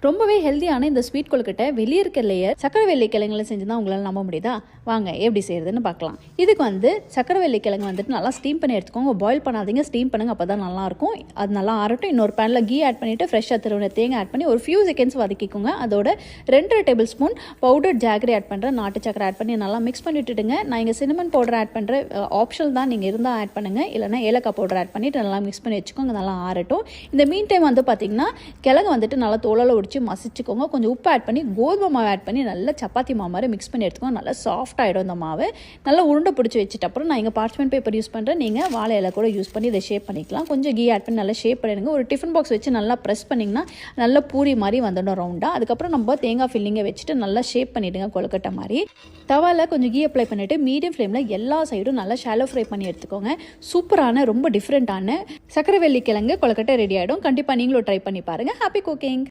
ரொம்பவே ஹெல்த்தியான இந்த ஸ்வீட் கொழுக்கட்டை வெளியே இருக்க லேயர் சக்கரவள்ளி கிழங்குல செஞ்சு தான் உங்களால் நம்ப முடியுதா? வாங்க எப்படி செய்யறதுன்னு பார்க்கலாம். இதுக்கு சக்கரவள்ளி கிழங்கு நல்லா ஸ்டீம் பண்ணி எடுத்துக்கோங்க. பாயில் பண்ணாதீங்க, ஸ்டீம் பண்ணுங்க, அப்போ தான் நல்லாயிருக்கும். அது நல்லா ஆறட்டும். இன்னொரு பேனில் கீ ஆட் பண்ணிவிட்டு ஃப்ரெஷ்ஷாக திருவின தேங்காய் ஆட் பண்ணி ஒரு ஃபியூ செகண்ட்ஸ் வதக்கிக்கோங்க. அதோட 2 table spoon powder jaggery add பண்ணுறேன், நாட்டு சக்கரை ஆட் பண்ணி நல்லா மிக்ஸ் பண்ணிவிட்டுடுங்க. நான் இங்கே சினமன் பவுடர் ஆட் பண்ணுறேன், ஆப்ஷனல் தான், நீங்கள் இருந்தால் ஆட் பண்ணுங்கள், இல்லைனா ஏலக்காய் பவுடர் ஆட் பண்ணிவிட்டு நல்லா மிக்ஸ் பண்ணி வச்சுக்கோங்க. நல்லா ஆறட்டும். இந்த மீன் டைம் பார்த்தீங்கன்னா கிழங்கு நல்லா தோலால் உடிச்சு மசிச்சுக்கோங்க. கொஞ்சம் உப்பு ஆட் பண்ணி கோதுமை மாவு ஆட் பண்ணி நல்லா சப்பாத்தி மாவு மாதிரி மிக்ஸ் பண்ணி எடுத்துக்கோங்க. நல்லா சாஃப்ட் ஆகிடும் இந்த மாவு. நல்லா உருண்டை பிடிச்சி வச்சுட்டு அப்புறம் நான் இங்கே பார்ச்மெண்ட் பேப்பர் யூஸ் பண்ணுறேன், நீங்கள் வாழை இலை கூட யூஸ் பண்ணி இதை ஷேப் பண்ணிக்கலாம். கொஞ்சம் கீ ஆட் பண்ணி நல்லா ஷேப் பண்ணிடுங்க. ஒரு டிஃபன் பாக்ஸ் வச்சு நல்லா ப்ரெஸ் பண்ணிங்கன்னா நல்லா பூரி மாதிரி வந்துடும் ரவுண்டாக. அதுக்கப்புறம் நம்ம தேங்காய் ஃபில்லிங்கை வச்சுட்டு நல்லா ஷேப் பண்ணிவிடுங்க கொழுக்கட்டை மாதிரி. தவாவில் கொஞ்சம் கீ அப்ளை பண்ணிவிட்டு மீடியம் ஃப்ளேமில் எல்லா சைடும் நல்லா ஷாலோ ஃப்ரை பண்ணி எடுத்துக்கோங்க. சூப்பரான ரொம்ப டிஃப்ரெண்ட்டான சக்கரவள்ளி கிழங்கு கொழுக்கட்டை ரெடி ஆகிடும். கண்டிப்பாக நீங்களும் ட்ரை பண்ணி பாருங்கள். Happy cooking.